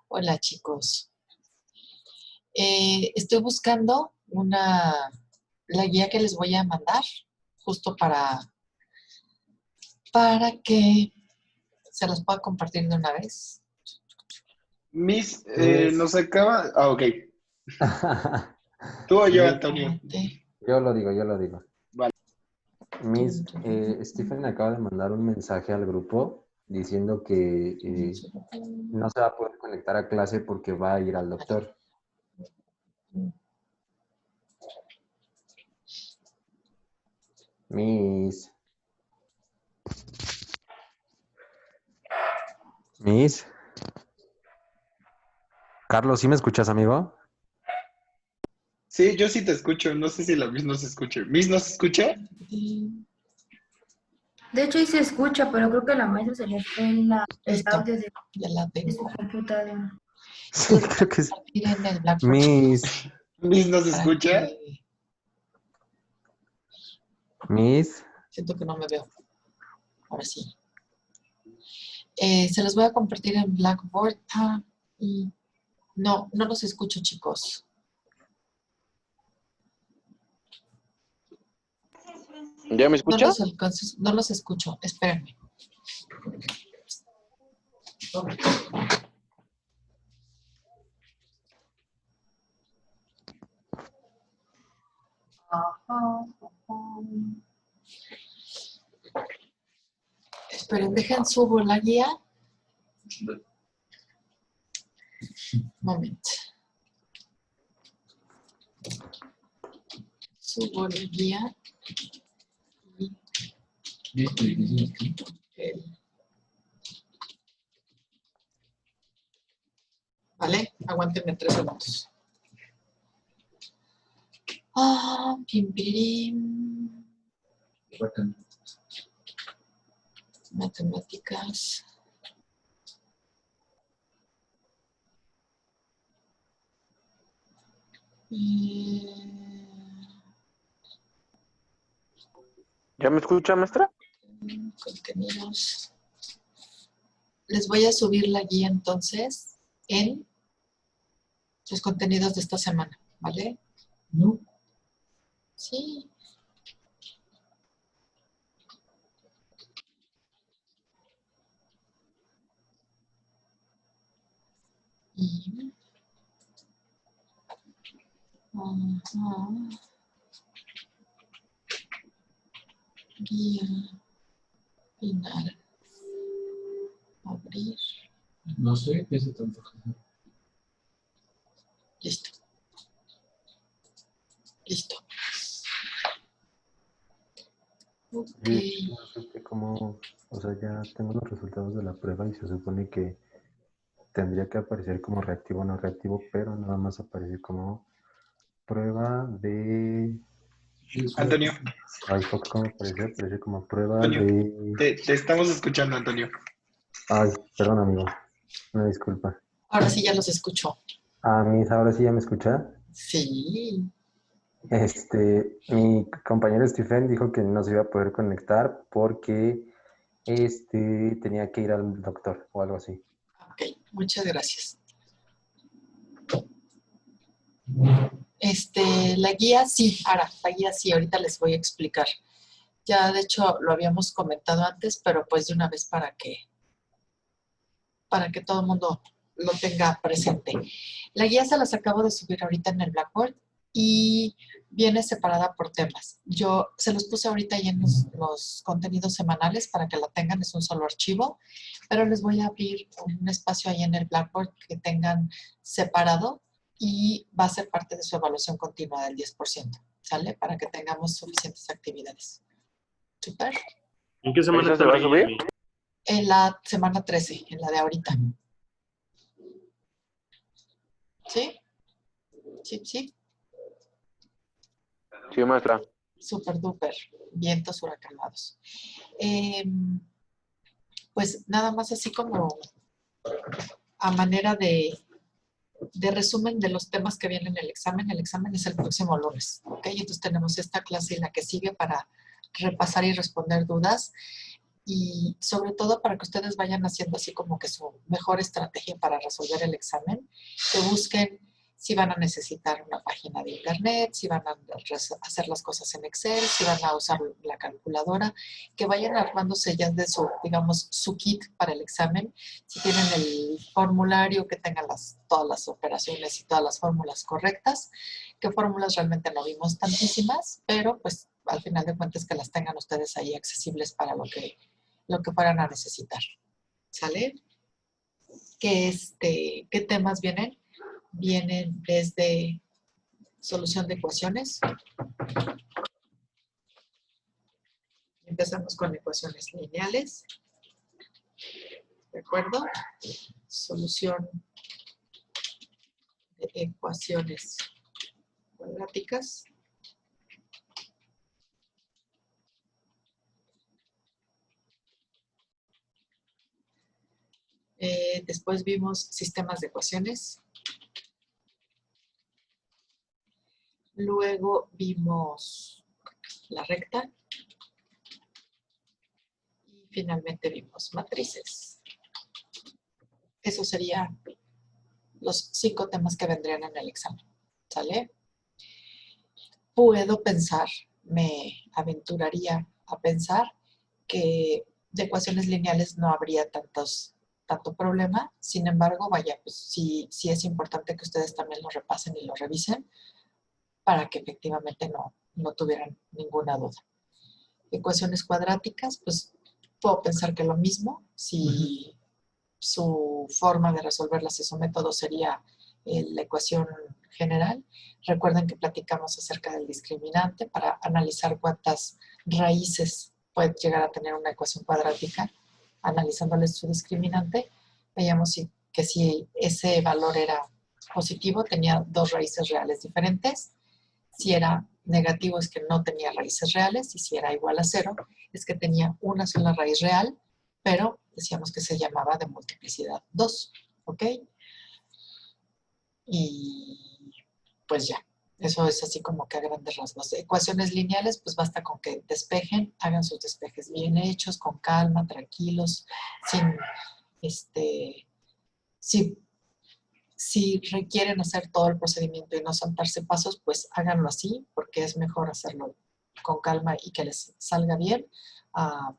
Hola chicos. Estoy buscando la guía que les voy a mandar justo para que se las pueda compartir de una vez. Miss, Pues, nos acaba... Ah, ok. Tú o yo, Antonio. yo lo digo. Vale. Miss, Stephen acaba de mandar un mensaje al grupo diciendo que no se va a poder conectar a clase porque va a ir al doctor. Miss. Carlos, ¿sí me escuchas, amigo? Sí, yo sí te escucho. No sé si la Miss nos escucha. ¿Miss nos escucha? De hecho, ahí se escucha, pero creo que a la maestra se le fue el Listo, audio de ya la su tengo. computadora. Sí, creo que sí. Compartir en el Blackboard. Miss. ¿Miss nos para escucha? que- Miss. Siento que no me veo. Ahora sí. Se los voy a compartir en Blackboard. Y no los escucho, chicos. ¿Ya me escucha? No los escucho. Espérenme. Esperen, dejen subo la guía. Momento. Subo la guía. ¿Vale? Aguántenme 3 segundos. Pim, pirim. Matemáticas. ¿Ya me escucha, maestra? Contenidos. Les voy a subir la guía entonces en los contenidos de esta semana, ¿vale? No. Sí. Y... Guía final. Abrir. No sé qué se tanto. Listo. Listo. Ok. No supe cómo, o sea, ya tengo los resultados de la prueba y se supone que tendría que aparecer como reactivo o no reactivo, pero nada más aparece como prueba de... Antonio, Ay, fuck, ¿cómo aparece? Aparece como prueba Antonio, de... te estamos escuchando, Antonio. Ay, perdón, amigo. Una disculpa. Ahora sí ya los escucho. Miss, ahora sí ya me escucha. Sí. Mi compañero Stephen dijo que no se iba a poder conectar porque tenía que ir al doctor o algo así. Ok, muchas gracias. La guía sí, la guía sí, ahorita les voy a explicar. Ya de hecho lo habíamos comentado antes, pero pues de una vez para que todo el mundo lo tenga presente. La guía se las acabo de subir ahorita en el Blackboard y viene separada por temas. Yo se los puse ahorita ahí en los contenidos semanales para que la tengan, es un solo archivo, pero les voy a abrir un espacio ahí en el Blackboard que tengan separado y va a ser parte de su evaluación continua del 10%, ¿sale? Para que tengamos suficientes actividades. ¿Súper? ¿En qué semana ¿Esa está se va la a guía? subir? En la semana 13, en la de ahorita. ¿Sí? Sí, sí. Sí, maestra. Súper duper. Vientos huracanados. Pues nada más así como a manera de resumen de los temas que vienen en el examen. El examen es el próximo lunes, ¿ok? Entonces tenemos esta clase y la que sigue para repasar y responder dudas. y sobre todo para que ustedes vayan haciendo así como que su mejor estrategia para resolver el examen, que busquen si van a necesitar una página de internet, si van a hacer las cosas en Excel, si van a usar la calculadora, que vayan armándose ya de su, digamos, su kit para el examen. Si tienen el formulario, que tengan todas las operaciones y todas las fórmulas correctas. ¿Qué fórmulas realmente no vimos tantísimas? Pero pues al final de cuentas que las tengan ustedes ahí accesibles para lo que fueran a necesitar. ¿Sale? ¿Qué temas vienen? Vienen desde solución de ecuaciones. Empezamos con ecuaciones lineales. ¿De acuerdo? Solución de ecuaciones cuadráticas. Después vimos sistemas de ecuaciones. Luego vimos la recta. Y finalmente vimos matrices. Esos serían los 5 temas que vendrían en el examen. ¿Sale? Puedo pensar, me aventuraría a pensar que de ecuaciones lineales no habría tanto problema. Sin embargo, vaya, pues sí es importante que ustedes también lo repasen y lo revisen para que efectivamente no tuvieran ninguna duda. Ecuaciones cuadráticas, pues puedo pensar que lo mismo, si su forma de resolverlas y su método sería la ecuación general. Recuerden que platicamos acerca del discriminante para analizar cuántas raíces puede llegar a tener una ecuación cuadrática. Analizándoles su discriminante, veíamos que si ese valor era positivo, tenía 2 raíces reales diferentes. Si era negativo, es que no tenía raíces reales. Y si era igual a 0, es que tenía una sola raíz real, pero decíamos que se llamaba de multiplicidad 2, ¿ok? Y pues ya, eso es así como que a grandes rasgos. Ecuaciones lineales, pues basta con que despejen, hagan sus despejes bien hechos, con calma, tranquilos, si requieren hacer todo el procedimiento y no saltarse pasos, pues háganlo así, porque es mejor hacerlo con calma y que les salga bien, a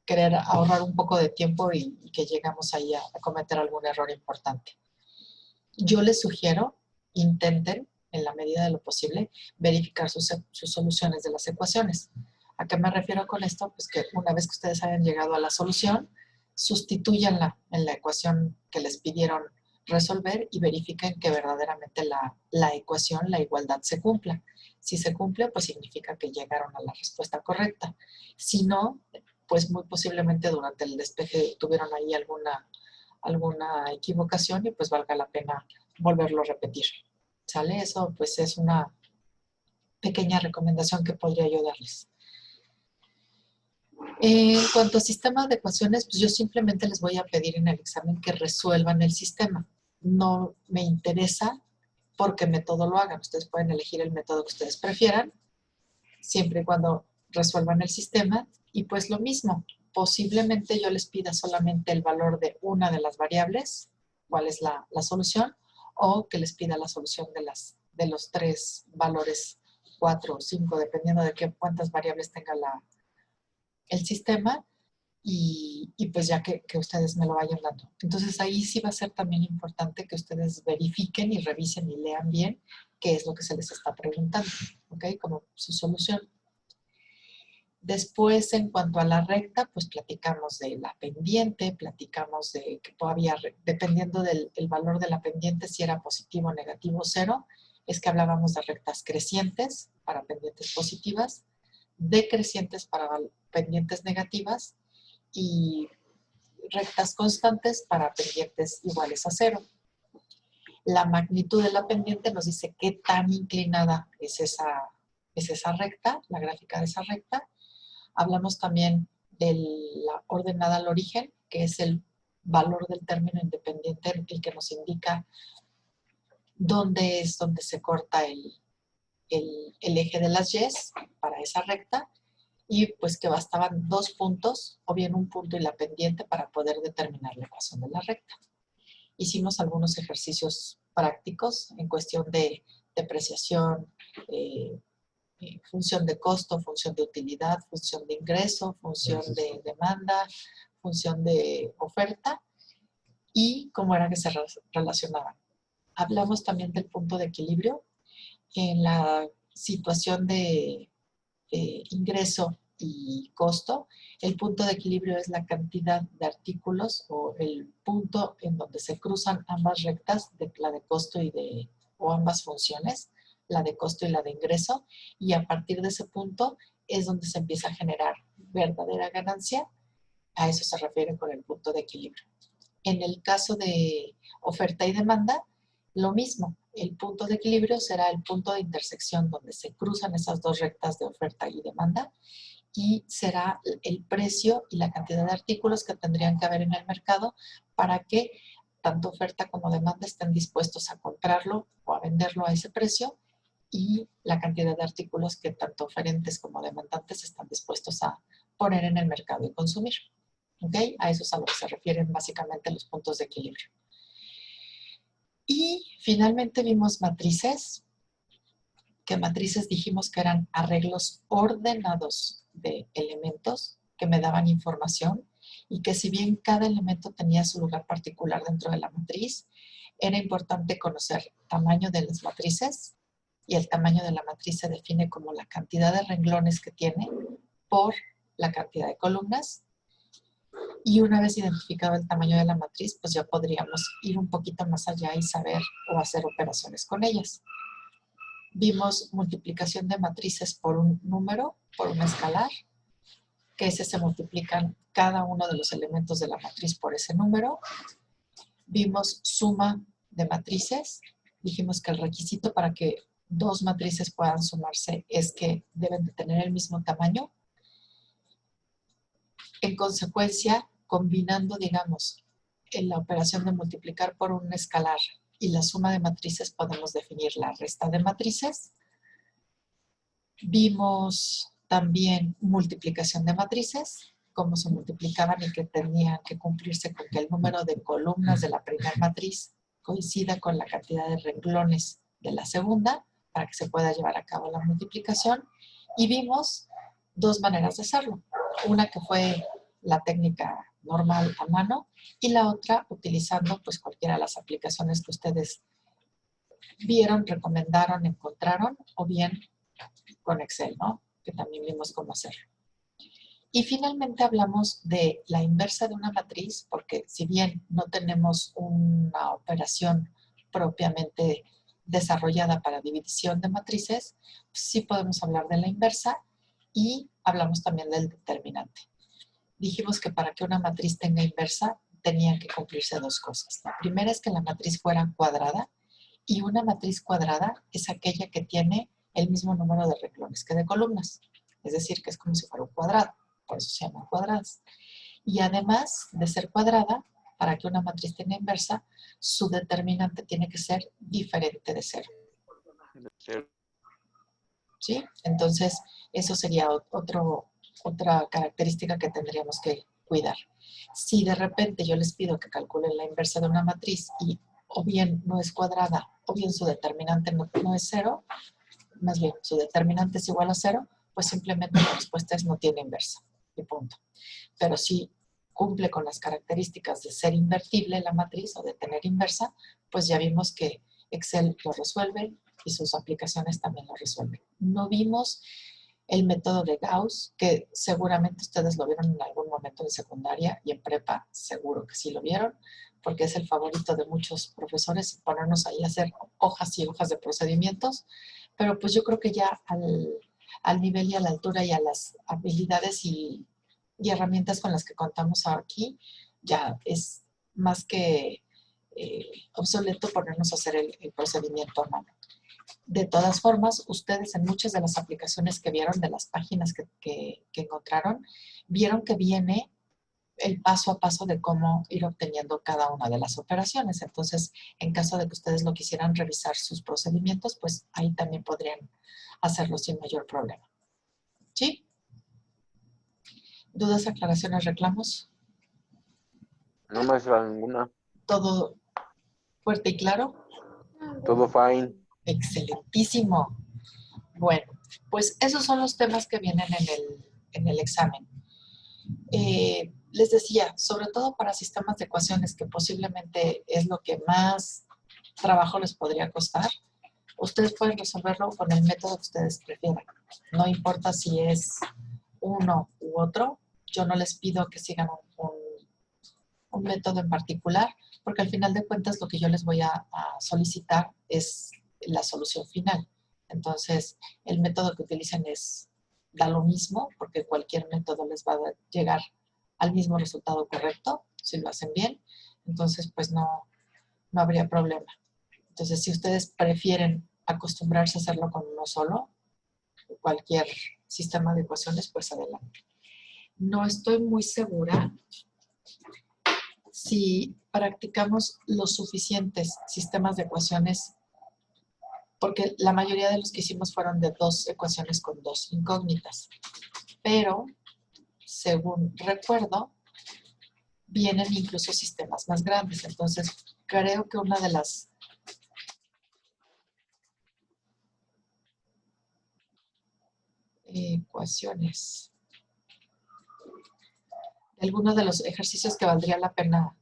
querer ahorrar un poco de tiempo y que llegamos ahí a cometer algún error importante. Yo les sugiero, intenten, en la medida de lo posible, verificar sus soluciones de las ecuaciones. ¿A qué me refiero con esto? Pues que una vez que ustedes hayan llegado a la solución, sustitúyanla en la ecuación que les pidieron resolver y verifiquen que verdaderamente la ecuación, la igualdad se cumpla. Si se cumple, pues significa que llegaron a la respuesta correcta. Si no, pues muy posiblemente durante el despeje tuvieron ahí alguna equivocación y pues valga la pena volverlo a repetir. ¿Sale? Eso pues es una pequeña recomendación que podría yo darles. En cuanto a sistemas de ecuaciones, pues yo simplemente les voy a pedir en el examen que resuelvan el sistema. No me interesa por qué método lo hagan. Ustedes pueden elegir el método que ustedes prefieran, siempre y cuando resuelvan el sistema. Y pues lo mismo, posiblemente yo les pida solamente el valor de una de las variables, cuál es la solución, o que les pida la solución de los 3 valores, 4 o 5, dependiendo de cuántas variables tenga el sistema, y pues ya que ustedes me lo vayan dando. Entonces ahí sí va a ser también importante que ustedes verifiquen y revisen y lean bien qué es lo que se les está preguntando, ¿ok? Como su solución. Después, en cuanto a la recta, pues platicamos de la pendiente, platicamos de que todavía, dependiendo del valor de la pendiente, si era positivo, negativo, 0, es que hablábamos de rectas crecientes para pendientes positivas, decrecientes para pendientes negativas y rectas constantes para pendientes iguales a 0. La magnitud de la pendiente nos dice qué tan inclinada es esa recta, la gráfica de esa recta. Hablamos también de la ordenada al origen, que es el valor del término independiente, el que nos indica dónde es donde se corta el eje de las Y para esa recta. y pues que bastaban 2 puntos o bien un punto y la pendiente para poder determinar la ecuación de la recta. Hicimos algunos ejercicios prácticos en cuestión de depreciación, función de costo, función de utilidad, función de ingreso, función de demanda, función de oferta y cómo era que se relacionaban. Hablamos también del punto de equilibrio en la situación de ingreso y costo. El punto de equilibrio es la cantidad de artículos o el punto en donde se cruzan ambas rectas, la de costo o ambas funciones, la de costo y la de ingreso, y a partir de ese punto es donde se empieza a generar verdadera ganancia. A eso se refiere con el punto de equilibrio. En el caso de oferta y demanda, lo mismo. El punto de equilibrio será el punto de intersección donde se cruzan esas 2 rectas de oferta y demanda y será el precio y la cantidad de artículos que tendrían que haber en el mercado para que tanto oferta como demanda estén dispuestos a comprarlo o a venderlo a ese precio y la cantidad de artículos que tanto oferentes como demandantes están dispuestos a poner en el mercado y consumir. ¿Ok? A eso es a lo que se refieren básicamente los puntos de equilibrio. Y finalmente vimos matrices, que matrices dijimos que eran arreglos ordenados de elementos que me daban información y que si bien cada elemento tenía su lugar particular dentro de la matriz, era importante conocer el tamaño de las matrices y el tamaño de la matriz se define como la cantidad de renglones que tiene por la cantidad de columnas. Y una vez identificado el tamaño de la matriz, pues ya podríamos ir un poquito más allá y saber o hacer operaciones con ellas. Vimos multiplicación de matrices por un número, por un escalar, que se multiplican cada uno de los elementos de la matriz por ese número. Vimos suma de matrices. Dijimos que el requisito para que 2 matrices puedan sumarse es que deben de tener el mismo tamaño. En consecuencia, combinando, digamos, en la operación de multiplicar por un escalar y la suma de matrices, podemos definir la resta de matrices. Vimos también multiplicación de matrices, cómo se multiplicaban y que tenían que cumplirse con que el número de columnas de la primera matriz coincida con la cantidad de renglones de la segunda para que se pueda llevar a cabo la multiplicación. Y vimos 2 maneras de hacerlo. Una que fue la técnica normal a mano y la otra utilizando pues cualquiera de las aplicaciones que ustedes vieron, recomendaron, encontraron o bien con Excel, ¿no? Que también vimos cómo hacerlo. Y finalmente hablamos de la inversa de una matriz, porque si bien no tenemos una operación propiamente desarrollada para división de matrices, sí podemos hablar de la inversa y hablamos también del determinante. Dijimos que para que una matriz tenga inversa tenían que cumplirse 2 cosas. La primera es que la matriz fuera cuadrada y una matriz cuadrada es aquella que tiene el mismo número de renglones que de columnas. Es decir, que es como si fuera un cuadrado. Por eso se llaman cuadradas. Y además de ser cuadrada, para que una matriz tenga inversa, su determinante tiene que ser diferente de 0. ¿Sí? Entonces, eso sería otra característica que tendríamos que cuidar. Si de repente yo les pido que calculen la inversa de una matriz y o bien no es cuadrada o bien su determinante no es 0, más bien su determinante es igual a 0, pues simplemente la respuesta es no tiene inversa y punto. Pero si cumple con las características de ser invertible la matriz o de tener inversa, pues ya vimos que Excel lo resuelve y sus aplicaciones también lo resuelven. No vimos el método de Gauss, que seguramente ustedes lo vieron en algún momento en secundaria y en prepa, seguro que sí lo vieron, porque es el favorito de muchos profesores, ponernos ahí a hacer hojas y hojas de procedimientos, pero pues yo creo que ya al nivel y a la altura y a las habilidades y herramientas con las que contamos aquí, ya es más que obsoleto ponernos a hacer el procedimiento a mano. De todas formas, ustedes en muchas de las aplicaciones que vieron, de las páginas que encontraron, vieron que viene el paso a paso de cómo ir obteniendo cada una de las operaciones. Entonces, en caso de que ustedes lo quisieran revisar sus procedimientos, pues ahí también podrían hacerlo sin mayor problema. ¿Sí? ¿Dudas, aclaraciones, reclamos? No, maestra, ninguna. ¿Todo fuerte y claro? Todo fine. Excelentísimo. Bueno, pues esos son los temas que vienen en el examen. Les decía, sobre todo para sistemas de ecuaciones, que posiblemente es lo que más trabajo les podría costar, ustedes pueden resolverlo con el método que ustedes prefieran. No importa si es uno u otro, yo no les pido que sigan un método en particular, porque al final de cuentas lo que yo les voy a solicitar es la solución final. Entonces, el método que utilicen da lo mismo, porque cualquier método les va a llegar al mismo resultado correcto, si lo hacen bien. Entonces, pues no habría problema. Entonces, si ustedes prefieren acostumbrarse a hacerlo con uno solo, cualquier sistema de ecuaciones, pues adelante. No estoy muy segura si practicamos los suficientes sistemas de ecuaciones, porque la mayoría de los que hicimos fueron de 2 ecuaciones con 2 incógnitas. Pero, según recuerdo, vienen incluso sistemas más grandes. Entonces, creo que una de las ecuaciones, algunos de los ejercicios que valdría la pena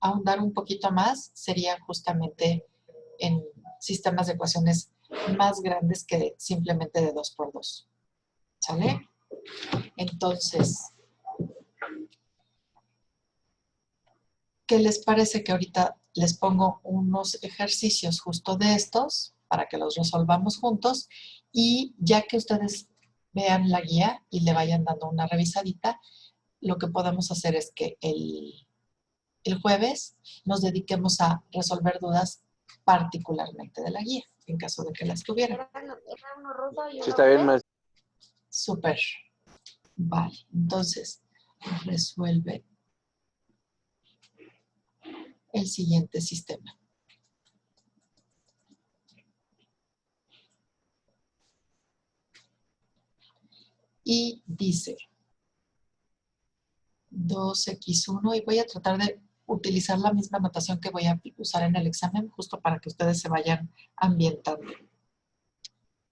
ahondar un poquito más sería justamente en sistemas de ecuaciones más grandes que simplemente de 2 por 2. ¿Sale? Entonces, ¿qué les parece que ahorita les pongo unos ejercicios justo de estos para que los resolvamos juntos? Y ya que ustedes vean la guía y le vayan dando una revisadita, lo que podemos hacer es que el jueves nos dediquemos a resolver dudas particularmente de la guía, en caso de que las tuvieran. Sí, está bien, maestra. Súper. Vale, entonces resuelve el siguiente sistema. Y dice 2x1, y voy a tratar de utilizar la misma notación que voy a usar en el examen, justo para que ustedes se vayan ambientando.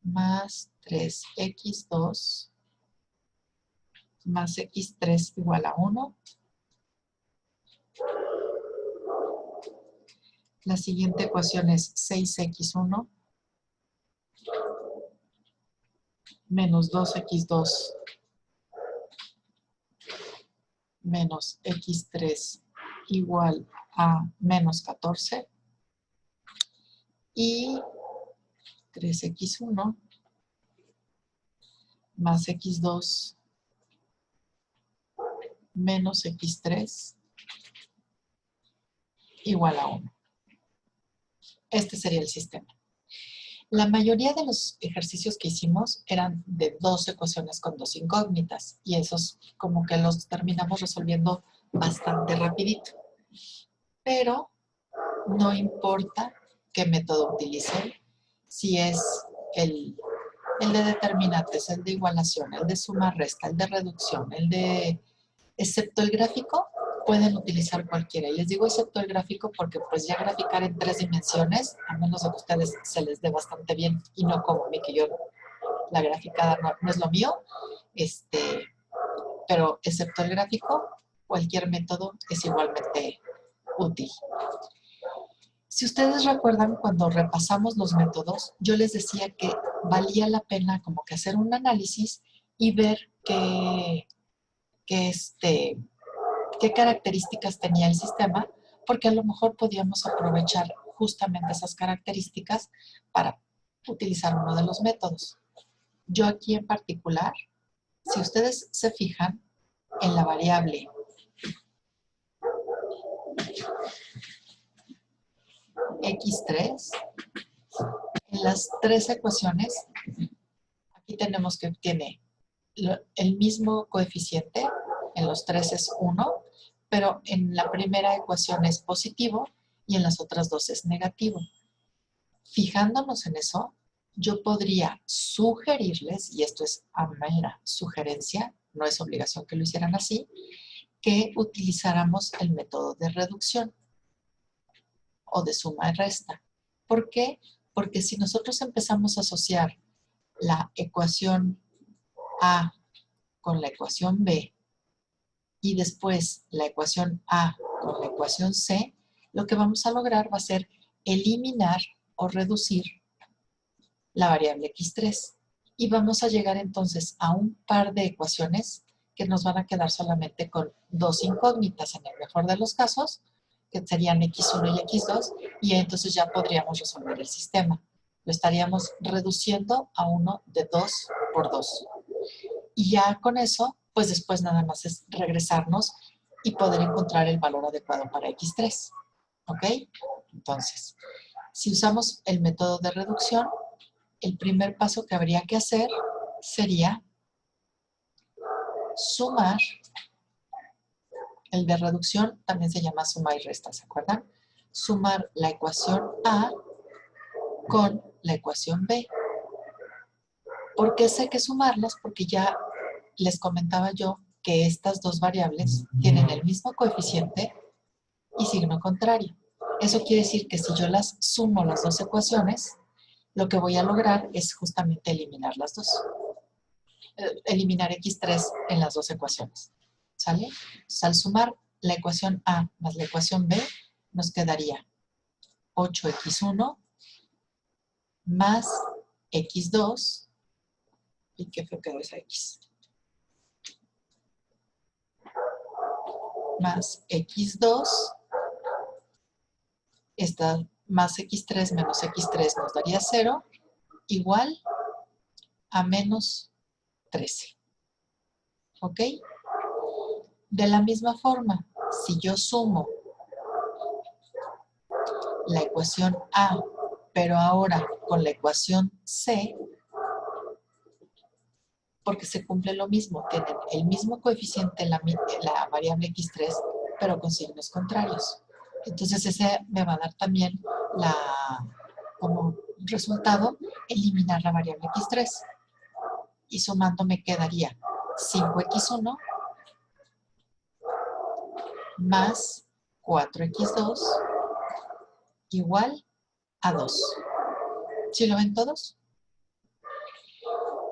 Más 3x2 más x3 igual a 1. La siguiente ecuación es 6x1 menos 2x2 menos x3 igual a menos 14. Y 3x1 más x2 menos x3 igual a 1. Este sería el sistema. La mayoría de los ejercicios que hicimos eran de 2 ecuaciones con 2 incógnitas, y esos como que los terminamos resolviendo bastante rapidito. Pero no importa qué método utilicen, si es el de determinantes, el de igualación, el de suma-resta, el de reducción, excepto el gráfico, pueden utilizar cualquiera. Y les digo excepto el gráfico porque pues ya graficar en 3 dimensiones, a menos de que a ustedes se les dé bastante bien, y no como a mí, que yo la graficada no es lo mío, pero excepto el gráfico, cualquier método es igualmente útil. Si ustedes recuerdan, cuando repasamos los métodos, yo les decía que valía la pena como que hacer un análisis y ver qué características tenía el sistema, porque a lo mejor podíamos aprovechar justamente esas características para utilizar uno de los métodos. Yo aquí en particular, si ustedes se fijan en la variable x3, en las 3 ecuaciones, aquí tenemos que tiene el mismo coeficiente, en los 3 es 1, pero en la primera ecuación es positivo y en las otras 2 es negativo. Fijándonos en eso, yo podría sugerirles, y esto es a mera sugerencia, no es obligación que lo hicieran así, que utilizáramos el método de reducción o de suma y resta. ¿Por qué? Porque si nosotros empezamos a asociar la ecuación A con la ecuación B y después la ecuación A con la ecuación C, lo que vamos a lograr va a ser eliminar o reducir la variable x3. Y vamos a llegar entonces a un par de ecuaciones que nos van a quedar solamente con dos incógnitas en el mejor de los casos, que serían x1 y x2, y entonces ya podríamos resolver el sistema. Lo estaríamos reduciendo a uno de 2 por 2. Y ya con eso, pues después nada más es regresarnos y poder encontrar el valor adecuado para x3. ¿Ok? Entonces, si usamos el método de reducción, el primer paso que habría que hacer sería sumar. El de reducción también se llama suma y resta, ¿se acuerdan? Sumar la ecuación A con la ecuación B. ¿Por qué sé que sumarlas? Porque ya les comentaba yo que estas dos variables tienen el mismo coeficiente y signo contrario. Eso quiere decir que si yo las sumo las dos ecuaciones, lo que voy a lograr es justamente eliminar las dos. Eliminar x3 en las dos ecuaciones. ¿Sale? Entonces, al sumar la ecuación A más la ecuación B, nos quedaría 8x1 más x2, y qué feo quedó esa x, más x2, esta más x3 menos x3 nos daría 0, igual a menos 13. ¿Ok? De la misma forma, si yo sumo la ecuación A, pero ahora con la ecuación C, porque se cumple lo mismo, tienen el mismo coeficiente la variable x3, pero con signos contrarios. Entonces ese me va a dar también como resultado eliminar la variable x3. Y sumando me quedaría 5x1 más 4x2 igual a 2. ¿Sí lo ven todos?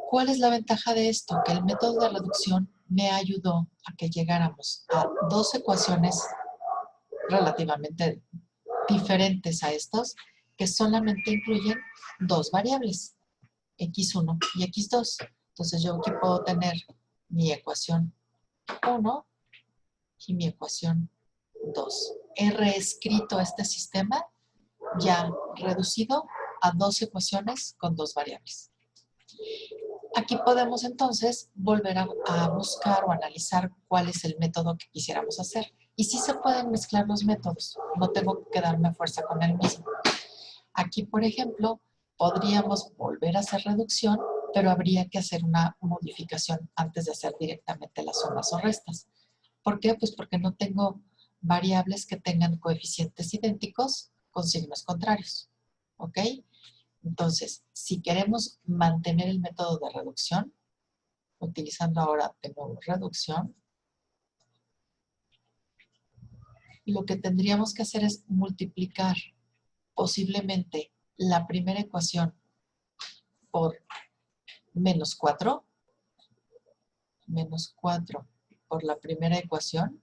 ¿Cuál es la ventaja de esto? Que el método de reducción me ayudó a que llegáramos a dos ecuaciones relativamente diferentes a estos, que solamente incluyen dos variables, x1 y x2. Entonces yo aquí puedo tener mi ecuación 1 y mi ecuación 2. He reescrito este sistema ya reducido a dos ecuaciones con dos variables. Aquí podemos entonces volver a buscar o analizar cuál es el método que quisiéramos hacer. Y sí se pueden mezclar los métodos, no tengo que quedarme a fuerza con el mismo. Aquí, por ejemplo, podríamos volver a hacer reducción, pero habría que hacer una modificación antes de hacer directamente las sumas o restas. ¿Por qué? Pues porque no tengo variables que tengan coeficientes idénticos con signos contrarios. ¿Ok? Entonces, si queremos mantener el método de reducción, utilizando ahora de nuevo reducción, lo que tendríamos que hacer es multiplicar posiblemente la primera ecuación por menos 4 por la primera ecuación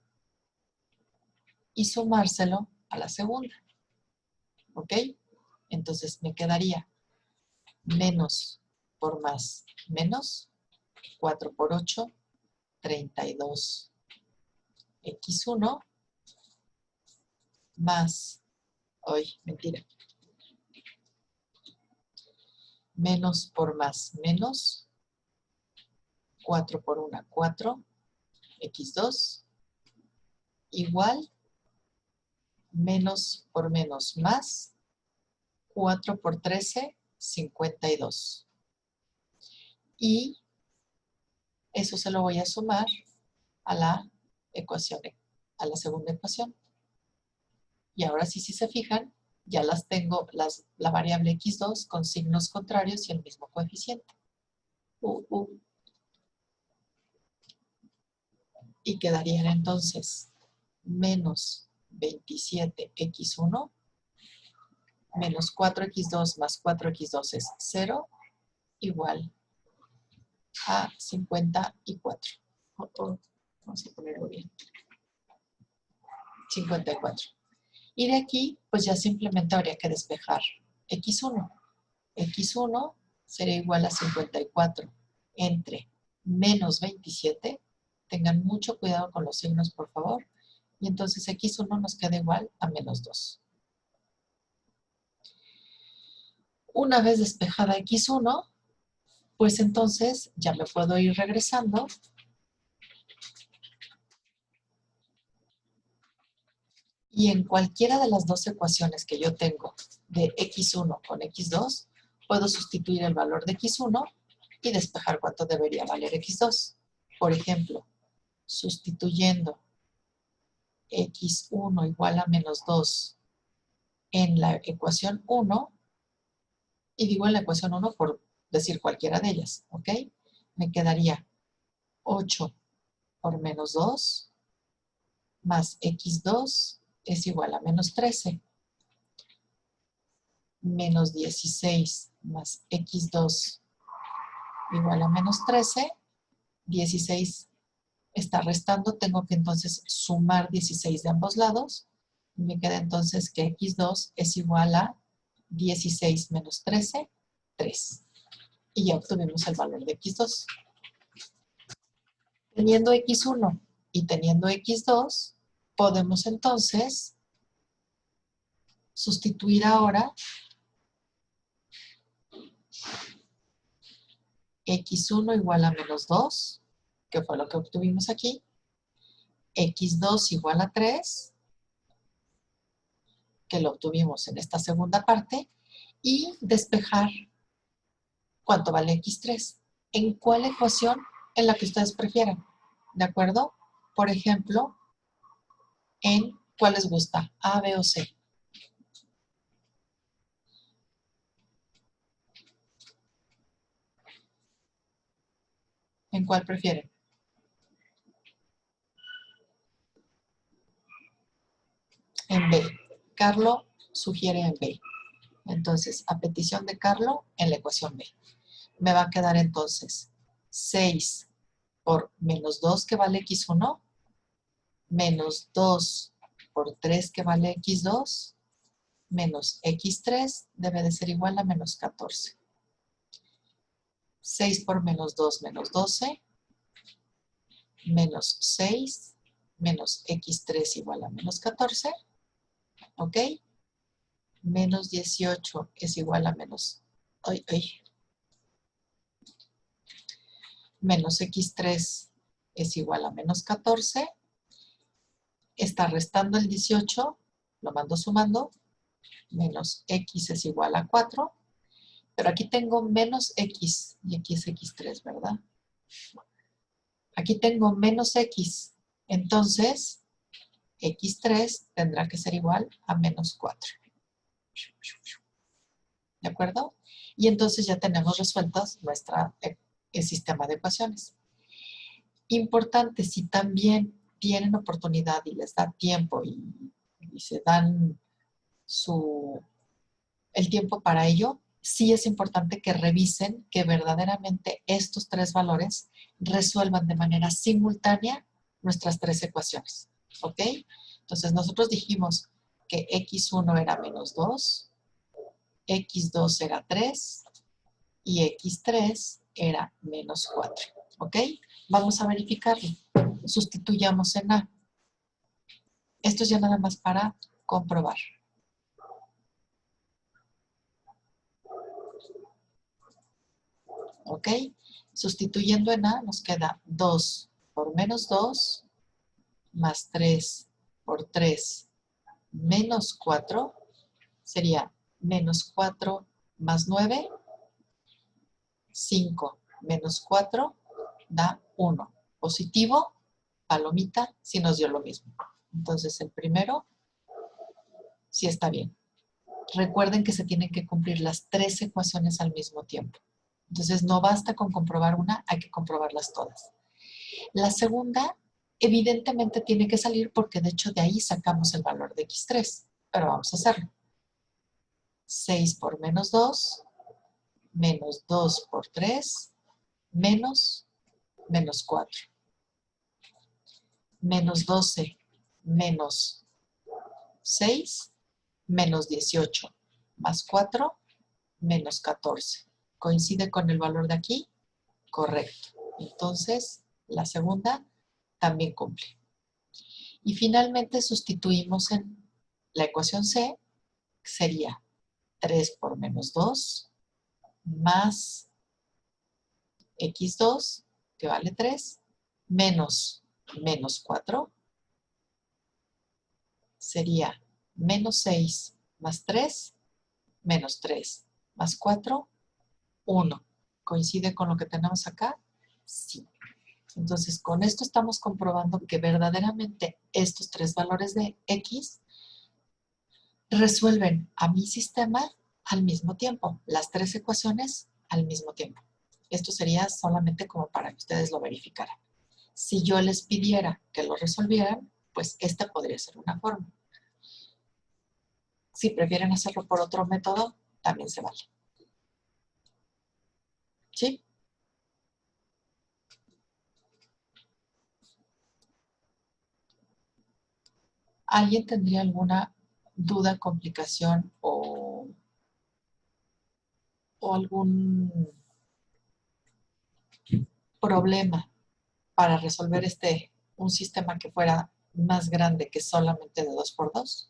y sumárselo a la segunda. ¿Ok? Entonces me quedaría menos por más menos, 4 por 8, 32 x1 más, mentira, menos por más menos, 4 por 1, 4, x2, igual, menos por menos más, 4 por 13, 52. Y eso se lo voy a sumar a la ecuación, a la segunda ecuación. Y ahora sí, si se fijan, ya las tengo, la variable x2 con signos contrarios y el mismo coeficiente. Y quedarían entonces menos 27x1 menos 4x2 más 4x2 es 0, igual a 54. Vamos a ponerlo bien. 54. Y de aquí, pues ya simplemente habría que despejar x1. x1 sería igual a 54 entre menos 27. Tengan mucho cuidado con los signos, por favor. Y entonces x1 nos queda igual a menos 2. Una vez despejada x1, pues entonces ya me puedo ir regresando. Y en cualquiera de las dos ecuaciones que yo tengo de x1 con x2, puedo sustituir el valor de x1 y despejar cuánto debería valer x2. Por ejemplo, sustituyendo x1 igual a menos 2 en la ecuación 1, y digo en la ecuación 1 por decir cualquiera de ellas, ¿ok? Me quedaría 8 por menos 2 más x2 es igual a menos 13. Menos 16 más x2 igual a menos 13. 16 está restando, tengo que entonces sumar 16 de ambos lados. Me queda entonces que x2 es igual a 16 menos 13, 3. Y ya obtuvimos el valor de x2. Teniendo x1 y teniendo x2, podemos entonces sustituir ahora x1 igual a menos 2, que fue lo que obtuvimos aquí, x2 igual a 3, que lo obtuvimos en esta segunda parte, y despejar cuánto vale x3. ¿En cuál ecuación? En la que ustedes prefieran, ¿de acuerdo? Por ejemplo, ¿en cuál les gusta? ¿A, B o C? ¿En cuál prefieren? En B. Carlo sugiere en B. Entonces, a petición de Carlo, en la ecuación B. Me va a quedar entonces 6 por menos 2 que vale x1, menos 2 por 3 que vale x2, menos x3 debe de ser igual a menos 14. 6 por menos 2, menos 12, menos 6, menos x3 igual a menos 14, ¿ok? Menos 18 es igual a menos, menos x3 es igual a menos 14, está restando el 18, lo mando sumando, menos x es igual a 4, pero aquí tengo menos x, y aquí es x3, ¿verdad? Aquí tengo menos x, entonces x3 tendrá que ser igual a menos 4. ¿De acuerdo? Y entonces ya tenemos resueltos nuestro sistema de ecuaciones. Importante, si también tienen oportunidad y les da tiempo y se dan el tiempo para ello, sí es importante que revisen que verdaderamente estos tres valores resuelvan de manera simultánea nuestras tres ecuaciones. ¿Ok? Entonces nosotros dijimos que x1 era menos 2, x2 era 3 y x3 era menos 4. ¿Ok? Vamos a verificarlo. Sustituyamos en A. Esto es ya nada más para comprobar. ¿Ok? Sustituyendo en A nos queda 2 por menos 2 más 3 por 3 menos 4. Sería menos 4 más 9. 5 menos 4 da 1. Positivo, palomita, sí nos dio lo mismo. Entonces el primero sí está bien. Recuerden que se tienen que cumplir las tres ecuaciones al mismo tiempo. Entonces no basta con comprobar una, hay que comprobarlas todas. La segunda Evidentemente tiene que salir porque de hecho de ahí sacamos el valor de x3. Pero vamos a hacerlo. 6 por menos 2, menos 2 por 3, menos 4. Menos 12, menos 6, menos 18, más 4, menos 14. ¿Coincide con el valor de aquí? Correcto. Entonces, la segunda también cumple. Y finalmente sustituimos en la ecuación C, que sería 3 por menos 2, más x2, que vale 3, menos 4, sería menos 6 más 3, menos 3 más 4, 1. ¿Coincide con lo que tenemos acá? Sí. Entonces, con esto estamos comprobando que verdaderamente estos tres valores de x resuelven a mi sistema al mismo tiempo, las tres ecuaciones al mismo tiempo. Esto sería solamente como para que ustedes lo verificaran. Si yo les pidiera que lo resolvieran, pues esta podría ser una forma. Si prefieren hacerlo por otro método, también se vale. ¿Sí? ¿Alguien tendría alguna duda, complicación o algún problema para resolver un sistema que fuera más grande que solamente de 2×2?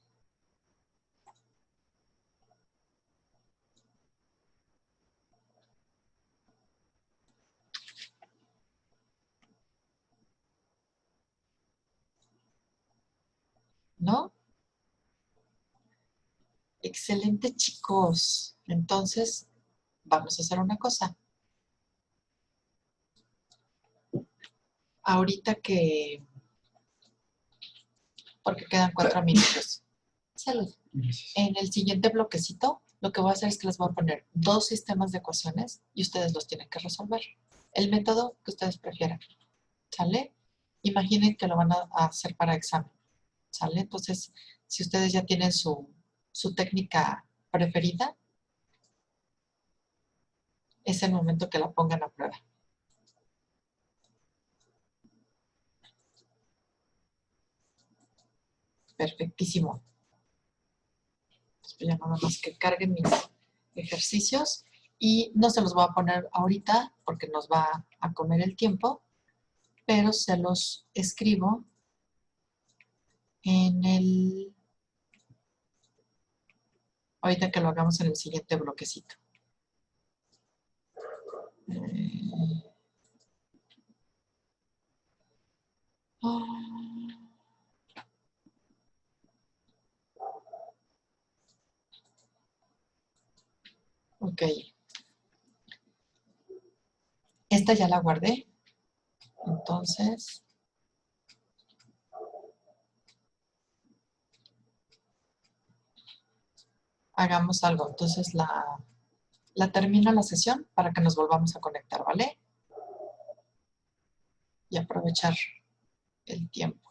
¿No? Excelente, chicos. Entonces, vamos a hacer una cosa. Ahorita que... porque quedan 4 minutos. Salud. En el siguiente bloquecito, lo que voy a hacer es que les voy a poner 2 sistemas de ecuaciones y ustedes los tienen que resolver. El método que ustedes prefieran. ¿Sale? Imaginen que lo van a hacer para examen. ¿Sale? Entonces, si ustedes ya tienen su técnica preferida, es el momento que la pongan a prueba. Perfectísimo. Pues ya nada más que carguen mis ejercicios y no se los voy a poner ahorita porque nos va a comer el tiempo, pero se los escribo en el... ahorita que lo hagamos en el siguiente bloquecito. Ok. Esta ya la guardé. Entonces... hagamos algo. Entonces la termino la sesión para que nos volvamos a conectar, ¿vale? Y aprovechar el tiempo.